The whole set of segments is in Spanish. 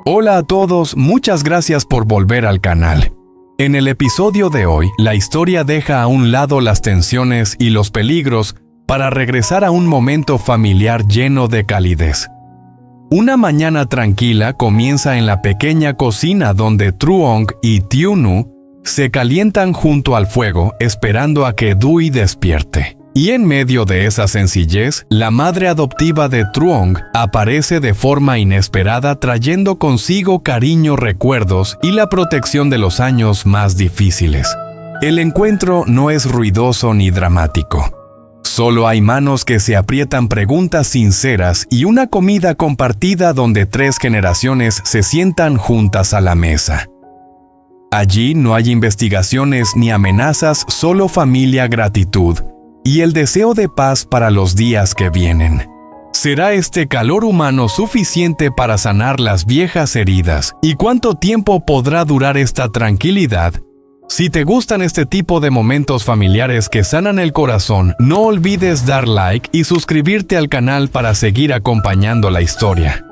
Hola a todos, muchas gracias por volver al canal. En el episodio de hoy, la historia deja a un lado las tensiones y los peligros para regresar a un momento familiar lleno de calidez. Una mañana tranquila comienza en la pequeña cocina donde Truong y Tieu-nu se calientan junto al fuego esperando a que Dui despierte. Y en medio de esa sencillez, la madre adoptiva de Truong aparece de forma inesperada trayendo consigo cariño, recuerdos y la protección de los años más difíciles. El encuentro no es ruidoso ni dramático. Solo hay manos que se aprietan, preguntas sinceras y una comida compartida donde 3 generaciones se sientan juntas a la mesa. Allí no hay investigaciones ni amenazas, solo familia, gratitud y el deseo de paz para los días que vienen. ¿Será este calor humano suficiente para sanar las viejas heridas? ¿Y cuánto tiempo podrá durar esta tranquilidad? Si te gustan este tipo de momentos familiares que sanan el corazón, no olvides dar like y suscribirte al canal para seguir acompañando la historia.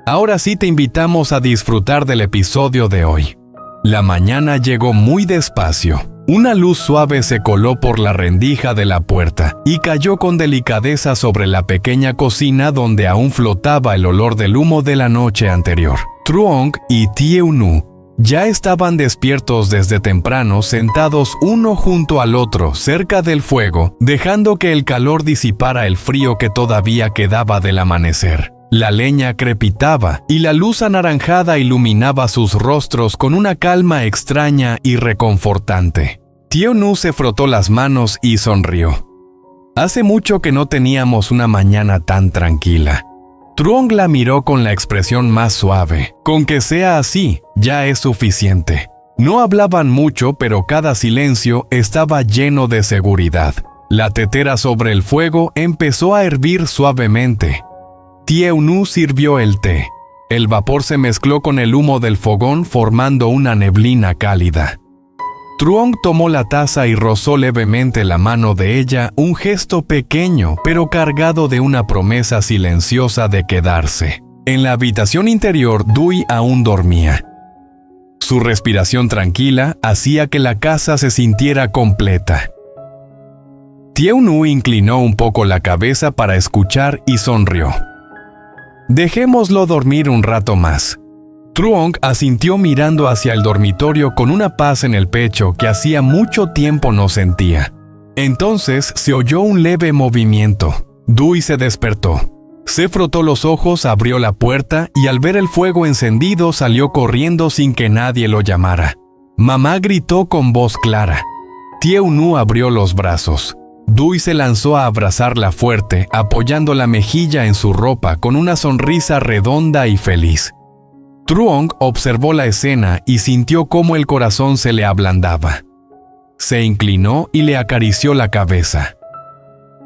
Ahora sí te invitamos a disfrutar del episodio de hoy. La mañana llegó muy despacio. Una luz suave se coló por la rendija de la puerta y cayó con delicadeza sobre la pequeña cocina donde aún flotaba el olor del humo de la noche anterior. Truong y Tieu-nu ya estaban despiertos desde temprano, sentados uno junto al otro cerca del fuego, dejando que el calor disipara el frío que todavía quedaba del amanecer. La leña crepitaba y la luz anaranjada iluminaba sus rostros con una calma extraña y reconfortante. Tieu-nu se frotó las manos y sonrió. Hace mucho que no teníamos una mañana tan tranquila. Truong la miró con la expresión más suave. Con que sea así, ya es suficiente. No hablaban mucho, pero cada silencio estaba lleno de seguridad. La tetera sobre el fuego empezó a hervir suavemente. Tieu-nu sirvió el té. El vapor se mezcló con el humo del fogón formando una neblina cálida. Truong tomó la taza y rozó levemente la mano de ella, un gesto pequeño pero cargado de una promesa silenciosa de quedarse. En la habitación interior, Dui aún dormía. Su respiración tranquila hacía que la casa se sintiera completa. Tieu-nu inclinó un poco la cabeza para escuchar y sonrió. Dejémoslo dormir un rato más. Truong asintió mirando hacia el dormitorio con una paz en el pecho que hacía mucho tiempo no sentía. Entonces se oyó un leve movimiento. Dui se despertó. Se frotó los ojos, abrió la puerta y al ver el fuego encendido salió corriendo sin que nadie lo llamara. Mamá gritó con voz clara. Tieu-nu abrió los brazos. Dui se lanzó a abrazarla fuerte, apoyando la mejilla en su ropa con una sonrisa redonda y feliz. Truong observó la escena y sintió cómo el corazón se le ablandaba. Se inclinó y le acarició la cabeza.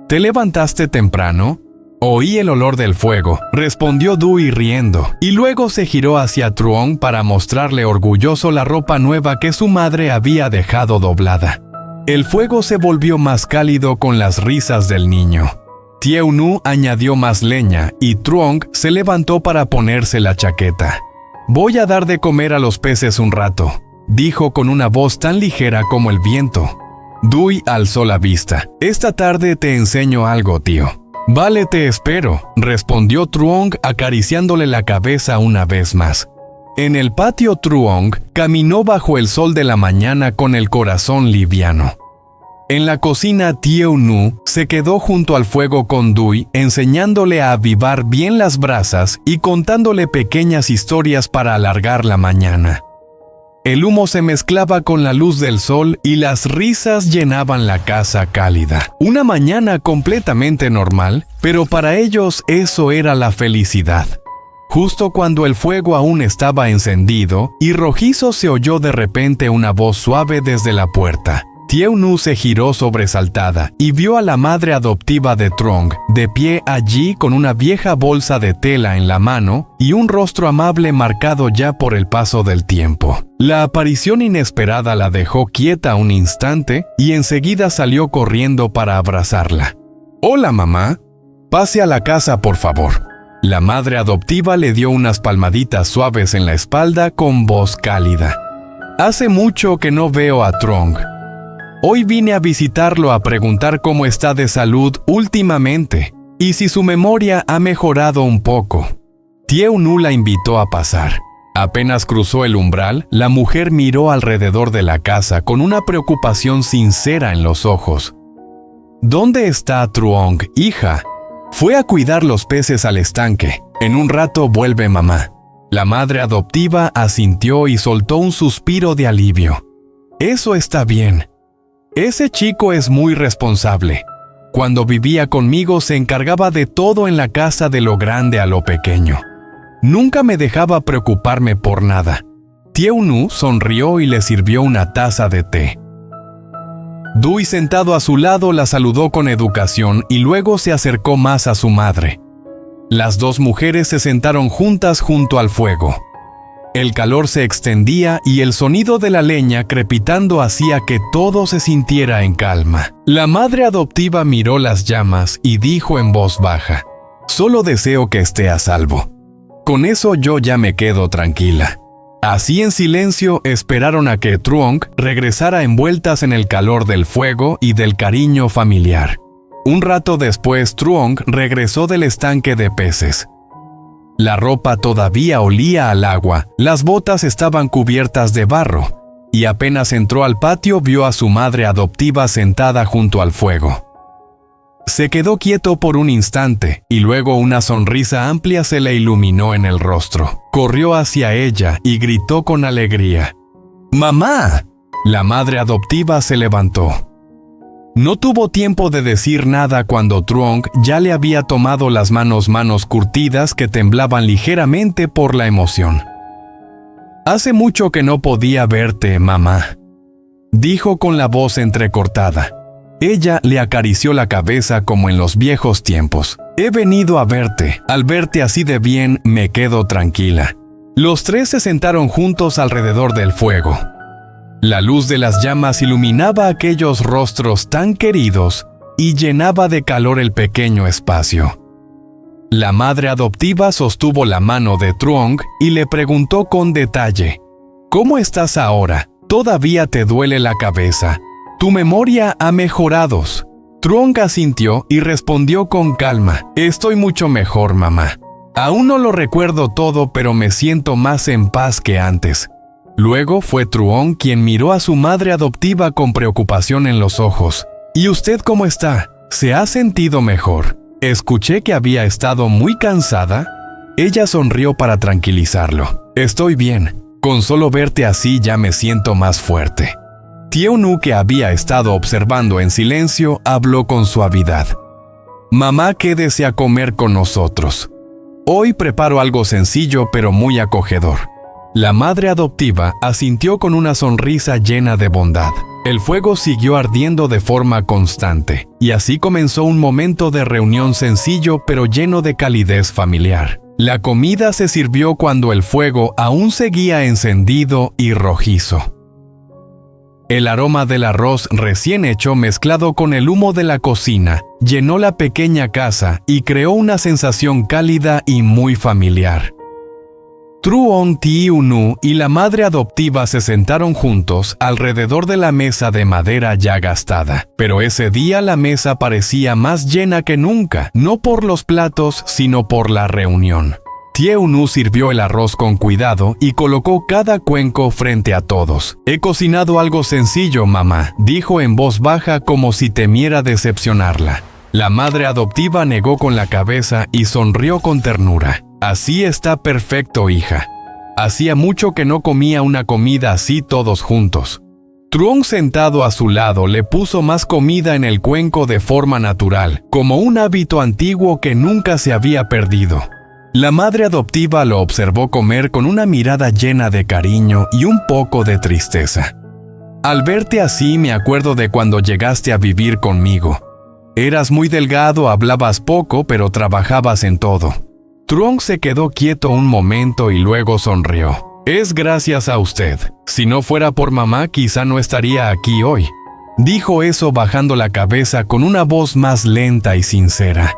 ¿Te levantaste temprano? Oí el olor del fuego, respondió Dui riendo, y luego se giró hacia Truong para mostrarle orgulloso la ropa nueva que su madre había dejado doblada. El fuego se volvió más cálido con las risas del niño. Tieu-nu añadió más leña y Truong se levantó para ponerse la chaqueta. «Voy a dar de comer a los peces un rato», dijo con una voz tan ligera como el viento. Dui alzó la vista. «Esta tarde te enseño algo, tío». «Vale, te espero», respondió Truong acariciándole la cabeza una vez más. En el patio, Truong caminó bajo el sol de la mañana con el corazón liviano. En la cocina, Tieu-nu se quedó junto al fuego con Dui, enseñándole a avivar bien las brasas y contándole pequeñas historias para alargar la mañana. El humo se mezclaba con la luz del sol y las risas llenaban la casa cálida. Una mañana completamente normal, pero para ellos eso era la felicidad. Justo cuando el fuego aún estaba encendido y rojizo se oyó de repente una voz suave desde la puerta. Tieu-nu se giró sobresaltada y vio a la madre adoptiva de Truong, de pie allí con una vieja bolsa de tela en la mano y un rostro amable marcado ya por el paso del tiempo. La aparición inesperada la dejó quieta un instante y enseguida salió corriendo para abrazarla. «Hola, mamá. Pase a la casa, por favor». La madre adoptiva le dio unas palmaditas suaves en la espalda con voz cálida. Hace mucho que no veo a Trong. Hoy vine a visitarlo a preguntar cómo está de salud últimamente y si su memoria ha mejorado un poco. Tieu Nu la invitó a pasar. Apenas cruzó el umbral, la mujer miró alrededor de la casa con una preocupación sincera en los ojos. ¿Dónde está Truong, hija? Fue a cuidar los peces al estanque. En un rato vuelve mamá. La madre adoptiva asintió y soltó un suspiro de alivio. Eso está bien. Ese chico es muy responsable. Cuando vivía conmigo se encargaba de todo en la casa, de lo grande a lo pequeño. Nunca me dejaba preocuparme por nada. Tieu Nu sonrió y le sirvió una taza de té. Dui, sentado a su lado, la saludó con educación y luego se acercó más a su madre. Las dos mujeres se sentaron juntas junto al fuego. El calor se extendía y el sonido de la leña crepitando hacía que todo se sintiera en calma. La madre adoptiva miró las llamas y dijo en voz baja: «Solo deseo que esté a salvo. Con eso yo ya me quedo tranquila». Así en silencio esperaron a que Truong regresara envueltas en el calor del fuego y del cariño familiar. Un rato después Truong regresó del estanque de peces. La ropa todavía olía al agua, las botas estaban cubiertas de barro, y apenas entró al patio vio a su madre adoptiva sentada junto al fuego. Se quedó quieto por un instante y luego una sonrisa amplia se le iluminó en el rostro. Corrió hacia ella y gritó con alegría: «¡Mamá!». La madre adoptiva se levantó. No tuvo tiempo de decir nada cuando Truong ya le había tomado las manos curtidas que temblaban ligeramente por la emoción. «Hace mucho que no podía verte, mamá», dijo con la voz entrecortada. Ella le acarició la cabeza como en los viejos tiempos. «He venido a verte. Al verte así de bien, me quedo tranquila». Los tres se sentaron juntos alrededor del fuego. La luz de las llamas iluminaba aquellos rostros tan queridos y llenaba de calor el pequeño espacio. La madre adoptiva sostuvo la mano de Truong y le preguntó con detalle: «¿Cómo estás ahora? ¿Todavía te duele la cabeza? Tu memoria ha mejorado». Truong asintió y respondió con calma: «Estoy mucho mejor, mamá. Aún no lo recuerdo todo, pero me siento más en paz que antes». Luego fue Truong quien miró a su madre adoptiva con preocupación en los ojos. «¿Y usted cómo está? ¿Se ha sentido mejor? Escuché que había estado muy cansada». Ella sonrió para tranquilizarlo. «Estoy bien. Con solo verte así ya me siento más fuerte». Tieu Nu, que había estado observando en silencio, habló con suavidad: «Mamá, quédese a comer con nosotros. Hoy preparo algo sencillo pero muy acogedor». La madre adoptiva asintió con una sonrisa llena de bondad. El fuego siguió ardiendo de forma constante, y así comenzó un momento de reunión sencillo pero lleno de calidez familiar. La comida se sirvió cuando el fuego aún seguía encendido y rojizo. El aroma del arroz recién hecho mezclado con el humo de la cocina llenó la pequeña casa y creó una sensación cálida y muy familiar. Truong, Tieu Nu y la madre adoptiva se sentaron juntos alrededor de la mesa de madera ya gastada. Pero ese día la mesa parecía más llena que nunca, no por los platos, sino por la reunión. Tieu Nu sirvió el arroz con cuidado y colocó cada cuenco frente a todos. «He cocinado algo sencillo, mamá», dijo en voz baja como si temiera decepcionarla. La madre adoptiva negó con la cabeza y sonrió con ternura. «Así está perfecto, hija. Hacía mucho que no comía una comida así todos juntos». Truong, sentado a su lado, le puso más comida en el cuenco de forma natural, como un hábito antiguo que nunca se había perdido. La madre adoptiva lo observó comer con una mirada llena de cariño y un poco de tristeza. «Al verte así me acuerdo de cuando llegaste a vivir conmigo. Eras muy delgado, hablabas poco, pero trabajabas en todo». Truong se quedó quieto un momento y luego sonrió. «Es gracias a usted. Si no fuera por mamá, quizá no estaría aquí hoy». Dijo eso bajando la cabeza con una voz más lenta y sincera.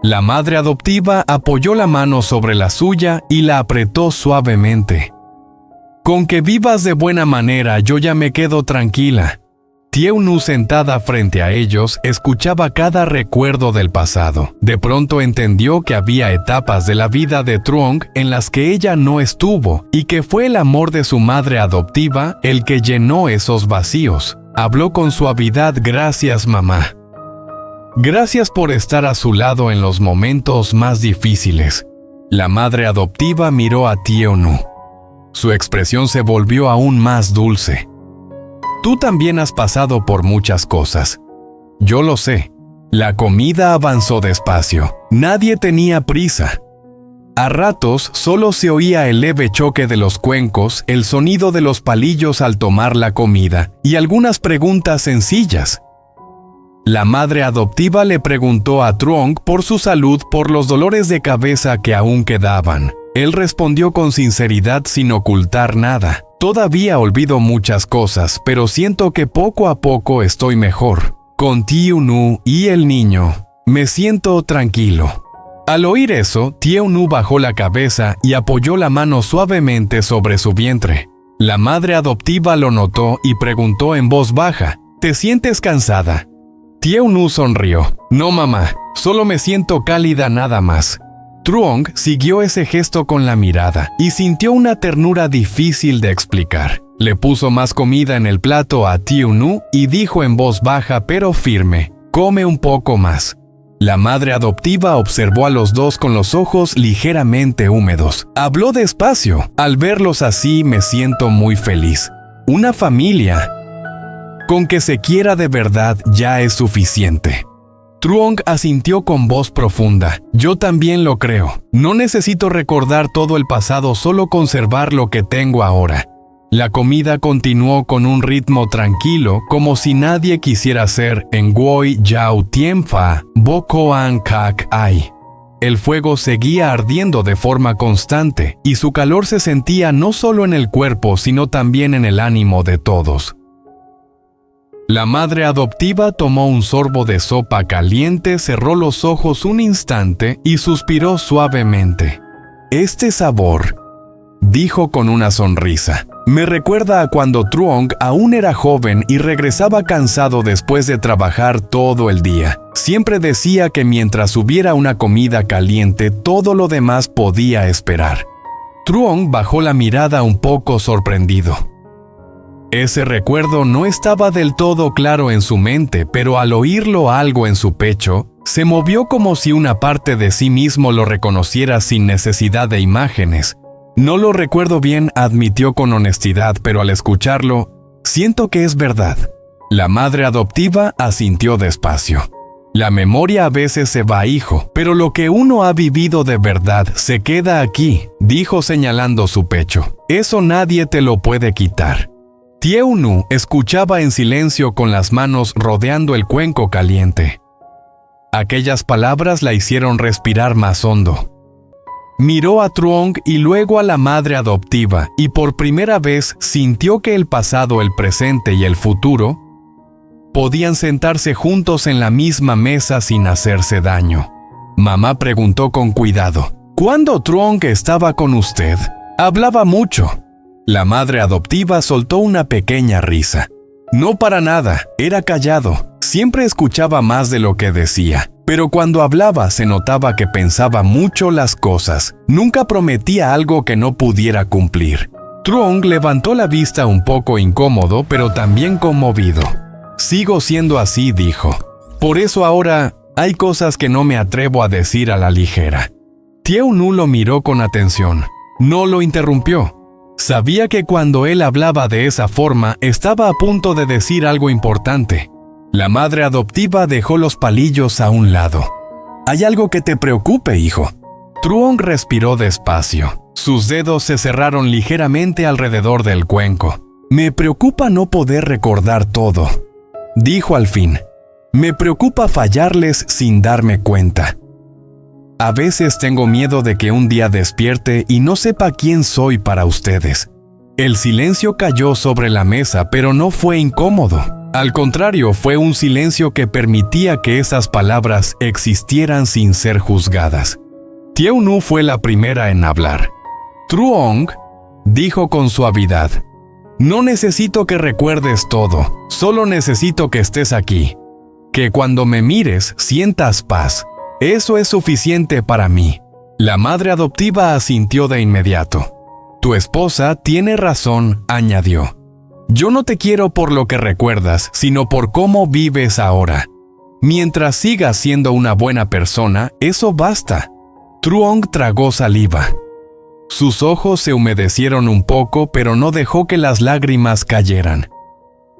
La madre adoptiva apoyó la mano sobre la suya y la apretó suavemente. «Con que vivas de buena manera, yo ya me quedo tranquila». Tieu-nu, sentada frente a ellos, escuchaba cada recuerdo del pasado. De pronto entendió que había etapas de la vida de Truong en las que ella no estuvo y que fue el amor de su madre adoptiva el que llenó esos vacíos. Habló con suavidad: «Gracias, mamá. Gracias por estar a su lado en los momentos más difíciles». La madre adoptiva miró a Tieu-nu. Su expresión se volvió aún más dulce. «Tú también has pasado por muchas cosas. Yo lo sé». La comida avanzó despacio. Nadie tenía prisa. A ratos solo se oía el leve choque de los cuencos, el sonido de los palillos al tomar la comida y algunas preguntas sencillas. La madre adoptiva le preguntó a Truong por su salud, por los dolores de cabeza que aún quedaban. Él respondió con sinceridad sin ocultar nada. «Todavía olvido muchas cosas, pero siento que poco a poco estoy mejor. Con Tieu-nu y el niño, me siento tranquilo». Al oír eso, Tieu-nu bajó la cabeza y apoyó la mano suavemente sobre su vientre. La madre adoptiva lo notó y preguntó en voz baja: «¿Te sientes cansada?». Tieu-nu sonrió. «No, mamá, solo me siento cálida nada más». Truong siguió ese gesto con la mirada y sintió una ternura difícil de explicar. Le puso más comida en el plato a Tieu-nu y dijo en voz baja pero firme: «Come un poco más». La madre adoptiva observó a los dos con los ojos ligeramente húmedos. Habló despacio: «Al verlos así me siento muy feliz. Una familia. Con que se quiera de verdad ya es suficiente». Truong asintió con voz profunda. «Yo también lo creo. No necesito recordar todo el pasado, solo conservar lo que tengo ahora». La comida continuó con un ritmo tranquilo, como si nadie quisiera hacer en Woi Yao Tien Pha Bo Koan Kak Ai. El fuego seguía ardiendo de forma constante, y su calor se sentía no solo en el cuerpo, sino también en el ánimo de todos. La madre adoptiva tomó un sorbo de sopa caliente, cerró los ojos un instante y suspiró suavemente. «Este sabor», dijo con una sonrisa, «me recuerda a cuando Truong aún era joven y regresaba cansado después de trabajar todo el día. Siempre decía que mientras hubiera una comida caliente, todo lo demás podía esperar». Truong bajó la mirada un poco sorprendido. Ese recuerdo no estaba del todo claro en su mente, pero al oírlo algo en su pecho, se movió como si una parte de sí mismo lo reconociera sin necesidad de imágenes. «No lo recuerdo bien», admitió con honestidad, pero al escucharlo, «siento que es verdad». La madre adoptiva asintió despacio. «La memoria a veces se va, hijo, pero lo que uno ha vivido de verdad se queda aquí», dijo señalando su pecho. «Eso nadie te lo puede quitar». Tieu-nu escuchaba en silencio con las manos rodeando el cuenco caliente. Aquellas palabras la hicieron respirar más hondo. Miró a Truong y luego a la madre adoptiva, y por primera vez sintió que el pasado, el presente y el futuro podían sentarse juntos en la misma mesa sin hacerse daño. Mamá preguntó con cuidado: «¿Cuándo Truong estaba con usted? Hablaba mucho». La madre adoptiva soltó una pequeña risa. «No, para nada, era callado. Siempre escuchaba más de lo que decía. Pero cuando hablaba se notaba que pensaba mucho las cosas. Nunca prometía algo que no pudiera cumplir». Truong levantó la vista un poco incómodo, pero también conmovido. «Sigo siendo así», dijo. «Por eso ahora hay cosas que no me atrevo a decir a la ligera». Tieu-nu lo miró con atención. No lo interrumpió. Sabía que cuando él hablaba de esa forma, estaba a punto de decir algo importante. La madre adoptiva dejó los palillos a un lado. «¿Hay algo que te preocupe, hijo?». Truong respiró despacio. Sus dedos se cerraron ligeramente alrededor del cuenco. «Me preocupa no poder recordar todo», dijo al fin. «Me preocupa fallarles sin darme cuenta. A veces tengo miedo de que un día despierte y no sepa quién soy para ustedes». El silencio cayó sobre la mesa, pero no fue incómodo. Al contrario, fue un silencio que permitía que esas palabras existieran sin ser juzgadas. Tieu-nu fue la primera en hablar. Truong dijo con suavidad: «No necesito que recuerdes todo, solo necesito que estés aquí. Que cuando me mires sientas paz. Eso es suficiente para mí». La madre adoptiva asintió de inmediato. «Tu esposa tiene razón», añadió. «Yo no te quiero por lo que recuerdas, sino por cómo vives ahora. Mientras sigas siendo una buena persona, eso basta». Truong tragó saliva. Sus ojos se humedecieron un poco, pero no dejó que las lágrimas cayeran.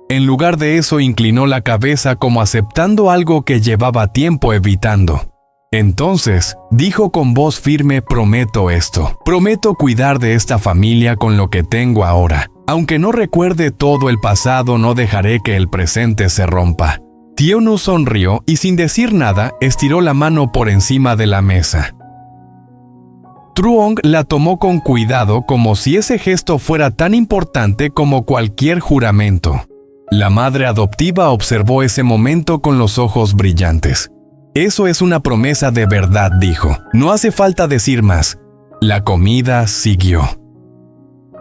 En lugar de eso, inclinó la cabeza como aceptando algo que llevaba tiempo evitando. Entonces, dijo con voz firme: «Prometo esto. Prometo cuidar de esta familia con lo que tengo ahora. Aunque no recuerde todo el pasado, no dejaré que el presente se rompa». Tieu-nu sonrió y sin decir nada, estiró la mano por encima de la mesa. Truong la tomó con cuidado como si ese gesto fuera tan importante como cualquier juramento. La madre adoptiva observó ese momento con los ojos brillantes. «Eso es una promesa de verdad», dijo. «No hace falta decir más». La comida siguió.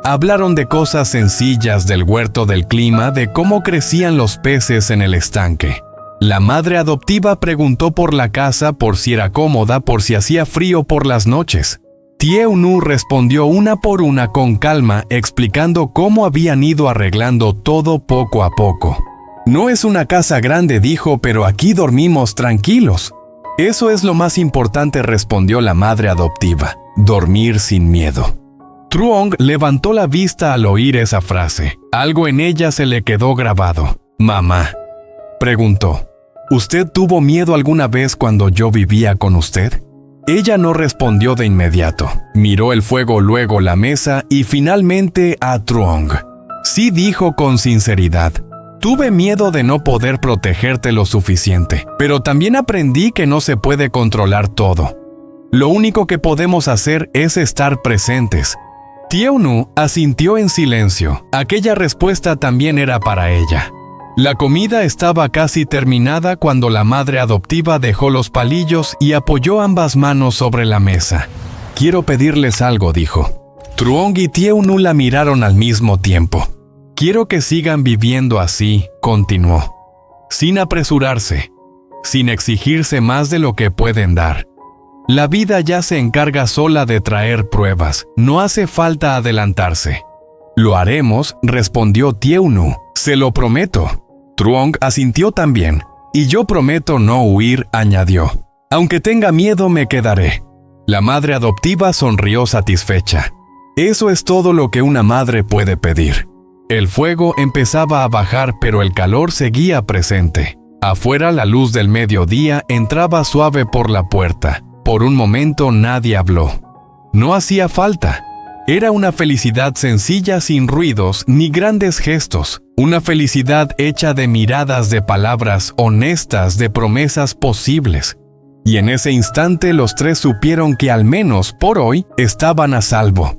Hablaron de cosas sencillas, del huerto, del clima, de cómo crecían los peces en el estanque. La madre adoptiva preguntó por la casa, por si era cómoda, por si hacía frío por las noches. Tieu-nu respondió una por una con calma, explicando cómo habían ido arreglando todo poco a poco. «No es una casa grande», dijo, «pero aquí dormimos tranquilos». «Eso es lo más importante», respondió la madre adoptiva. «Dormir sin miedo». Truong levantó la vista al oír esa frase. Algo en ella se le quedó grabado. «Mamá», preguntó, «¿usted tuvo miedo alguna vez cuando yo vivía con usted?» Ella no respondió de inmediato. Miró el fuego, luego la mesa y finalmente a Truong. Sí, dijo con sinceridad: «Tuve miedo de no poder protegerte lo suficiente, pero también aprendí que no se puede controlar todo. Lo único que podemos hacer es estar presentes». Tieu-nu asintió en silencio. Aquella respuesta también era para ella. La comida estaba casi terminada cuando la madre adoptiva dejó los palillos y apoyó ambas manos sobre la mesa. «Quiero pedirles algo», dijo. Truong y Tieu-nu la miraron al mismo tiempo. «Quiero que sigan viviendo así», continuó, «sin apresurarse, sin exigirse más de lo que pueden dar. La vida ya se encarga sola de traer pruebas, no hace falta adelantarse». «Lo haremos», respondió Tieu-nu. «Se lo prometo». Truong asintió también. «Y yo prometo no huir», añadió. «Aunque tenga miedo, me quedaré». La madre adoptiva sonrió satisfecha. Eso es todo lo que una madre puede pedir. El fuego empezaba a bajar, pero el calor seguía presente. Afuera, la luz del mediodía entraba suave por la puerta. Por un momento nadie habló. No hacía falta. Era una felicidad sencilla, sin ruidos ni grandes gestos. Una felicidad hecha de miradas, de palabras honestas, de promesas posibles. Y en ese instante los tres supieron que al menos por hoy estaban a salvo.